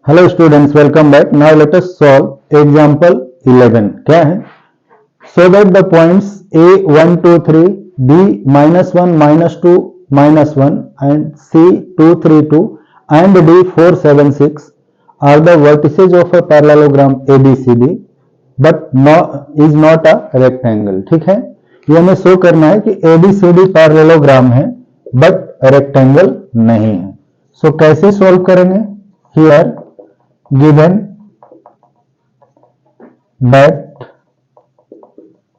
Hello students, welcome back. Now let us solve example 11। क्या है? So that the points a 1 2 3, b -1 -2 -1 and c 2 3 2 and d 4 7 6 are the vertices of a parallelogram ABCD but is not a rectangle। ठीक है, ये हमें show करना है कि ABCD parallelogram है बट रेक्टेंगल नहीं है। सो कैसे सॉल्व करेंगे? Here given that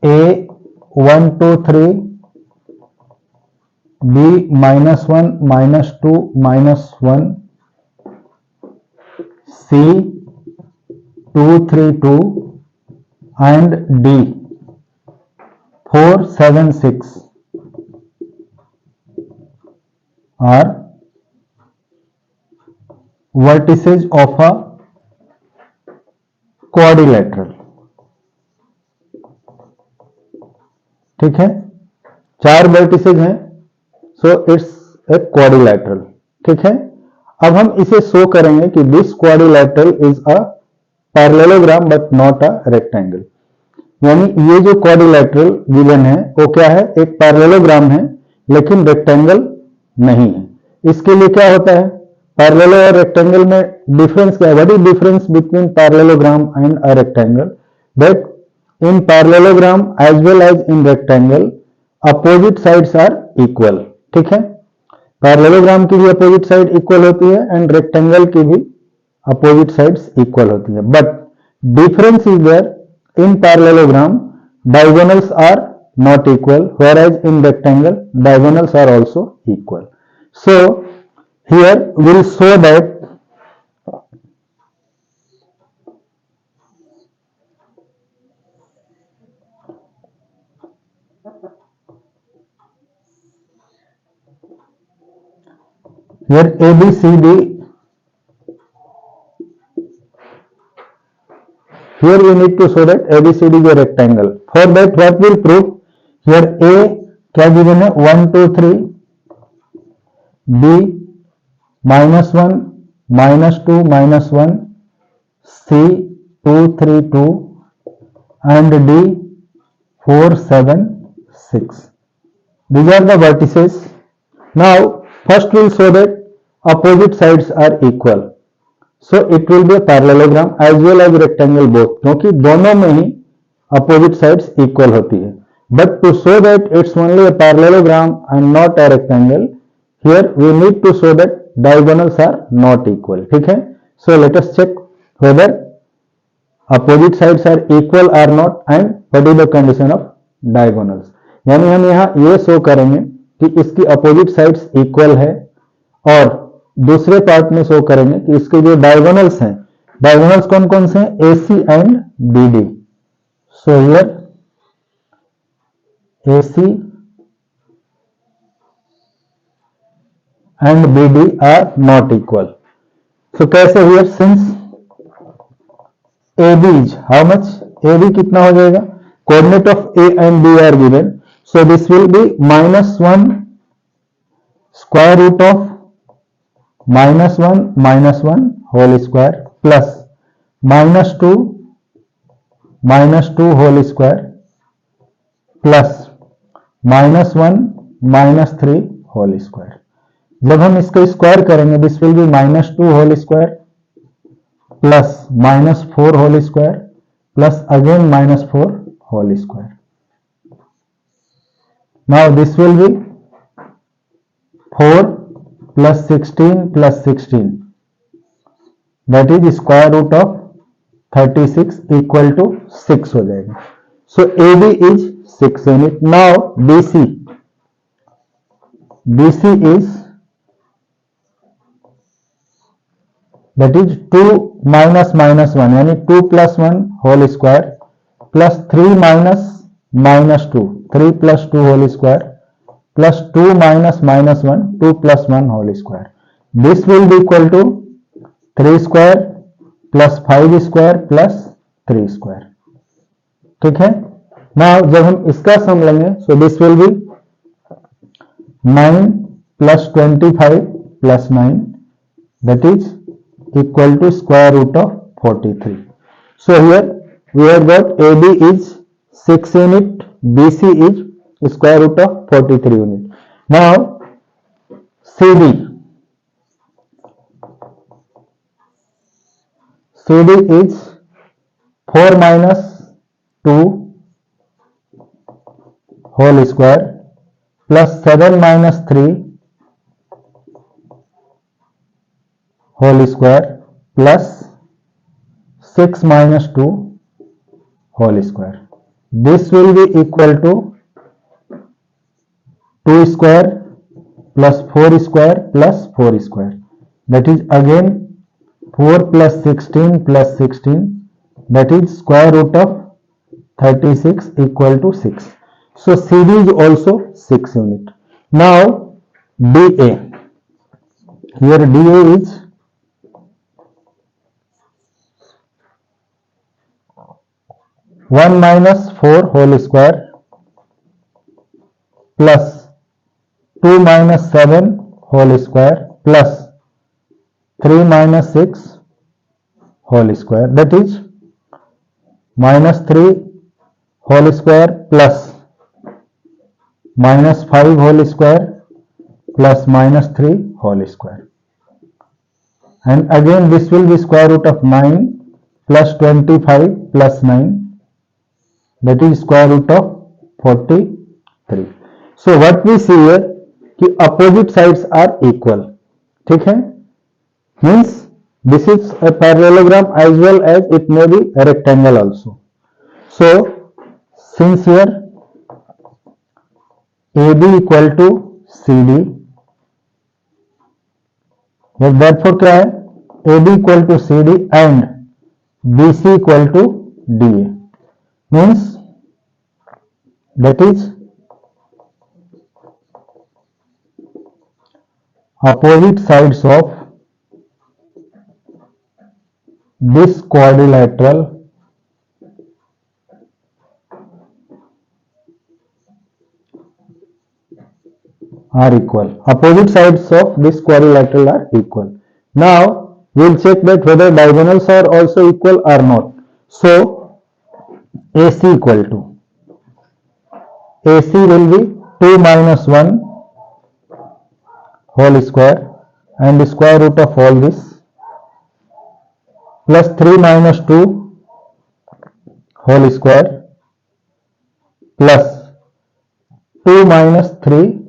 a 1 2 3, b -1 -2 -1, c 2 3 2 and d 4 7 6 are vertices of a quadrilateral. ठीक है, चार वर्टिसेज हैं, सो इट्स ए क्वाड्रिलेटरल। ठीक है, अब हम इसे शो करेंगे कि this quadrilateral is a parallelogram but not a rectangle. यानी ये जो क्वाड्रिलेटरल गिवन है वो क्या है? एक पैरेललोग्राम है लेकिन रेक्टेंगल नहीं है। इसके लिए क्या होता है? पैरेलल और रेक्टेंगल में डिफरेंस क्या है? What is difference between parallelogram and a rectangle? That in parallelogram as well as in rectangle opposite sides are equal. ठीक है, पैरेललोग्राम की भी अपोजिट साइड इक्वल होती है एंड रेक्टेंगल की भी अपोजिट साइड्स इक्वल होती है, but difference is there in parallelogram diagonals are not equal, whereas in rectangle diagonals are also equal. So here we'll show that here ABCD, here we need to show that ABCD is a rectangle. For that what will prove? Here A क्या given है? 1 2 3, B -1 -2 -1, C 2 3 2 and D 4 7 6. These are the vertices. Now first we'll show that opposite sides are equal. So it will be a parallelogram as well as rectangle both, क्योंकि दोनों में ही opposite sides equal होती है। But to show that it's only a parallelogram and not a rectangle, here we need to show that diagonals are not equal. ठीक है, so let us check whether opposite sides are equal or not and what is the condition of diagonals। यानी हम यहाँ ये show करेंगे कि इसकी opposite sides equal है और दूसरे पार्ट में शो करेंगे कि इसके जो डायगोनल्स हैं, डायगोनल्स कौन कौन से हैं? AC and BD। So here AC and BD are not equal. So कैसे? here since AB is how much? AB कितना हो जाएगा? Coordinate of A and B are given, so this will be -1 square root of -1 whole square plus -2 whole square plus -1 -3 whole square। जब हम इसका square करेंगे this will B -2 whole square plus -4 whole square plus again -4 whole square। Now this will be 4 plus 16 plus 16, that is square root of 36 equal to 6 हो जाएगा। So AB is 6 unit। Now BC is that is 2 minus 1 यानी 2 plus 1 whole square plus 3 minus 2, 3 plus 2 whole square plus 2 minus 1, 2 plus 1 whole square। This will be equal to 3 square plus 5 square plus 3 square। ठीक है, now जब हम इसका सम लेंगे so this will be 9 plus 25 plus 9, that is equal to square root of 43. So here we have got AB is 6 unit, BC is square root of 43 unit. Now CD is 4 minus 2 whole square plus 7 minus 3 whole square plus 6 minus 2 whole square. This will be equal to 2 square plus 4 square plus 4 square. That is again 4 plus 16 plus 16, that is square root of 36 equal to 6. So CD is also 6 unit. Now DA. Here DA is 1 minus 4 whole square plus 2 minus 7 whole square plus 3 minus 6 whole square, that is minus 3 whole square plus minus 5 whole square plus minus 3 whole square. And again this will be square root of 9 plus 25 plus 9, that is square root of 43. So what we see here कि opposite sides are equal. ठीक है, means this is a parallelogram as well as it may be a rectangle also. So since here AB equal to CD, therefore क्या है, AB equal to CD and BC equal to DA, means that is opposite sides of this quadrilateral are equal. Opposite sides of this quadrilateral are equal. Now we will check that whether diagonals are also equal or not. So AC equal to, AC will be 2 minus 1 whole square and square root of all this plus 3 minus 2 whole square plus 2 minus 3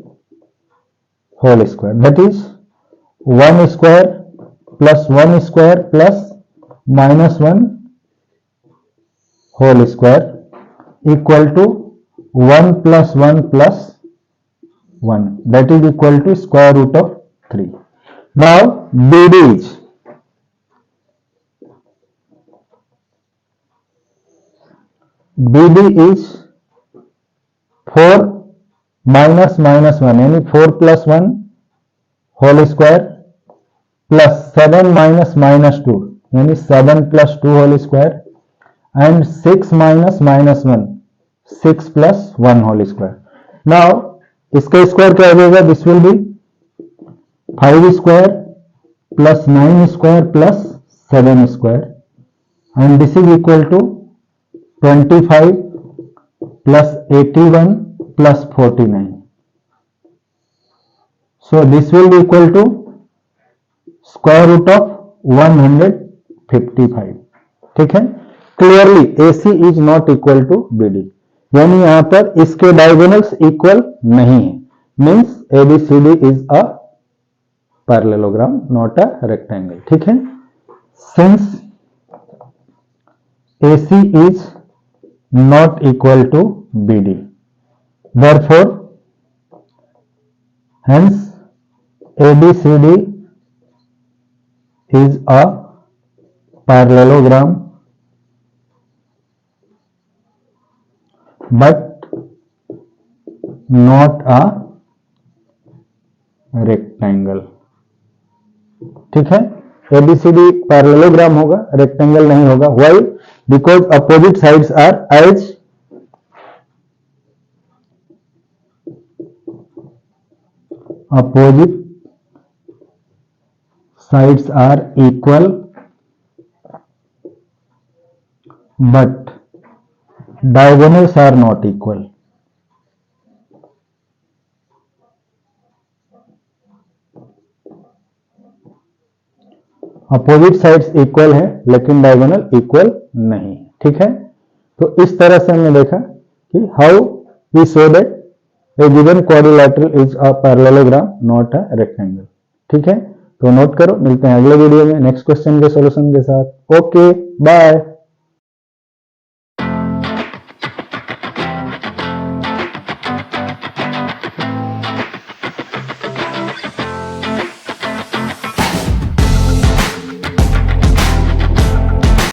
whole square, that is 1 square plus 1 square plus minus 1 whole square equal to 1 plus 1 plus 1, that is equal to square root of 3. Now BD is 4 minus minus 1 यानी 4 plus 1 whole square plus 7 minus minus 2 यानी 7 plus 2 whole square and 6 minus minus 1 6 plus 1 whole square. Now इसका square क्या हो जाएगा, this will be 5 square plus 9 square plus 7 square and this is equal to 25 plus 81 plus 49. So this will be equal to square root of 155. ठीक है, clearly AC is not equal to BD, यानी यहां पर इसके diagonals equal नहीं है, means ABCD is a parallelogram not a rectangle. ठीक है, since AC is not equal to BD, therefore hence ABCD is a parallelogram but not a rectangle. ठीक है, ABCD पैरेललोग्राम होगा, रेक्टेंगल नहीं होगा. Why? Because opposite sides are as opposite sides are equal but diagonals are not equal. Opposite sides equal है लेकिन diagonal equal नहीं, ठीक है। तो इस तरह से हमने देखा कि how we show that a given quadrilateral is a parallelogram not a rectangle, ठीक है। तो नोट करो, मिलते हैं अगले वीडियो में नेक्स्ट क्वेश्चन के सॉल्यूशन के साथ। Okay bye.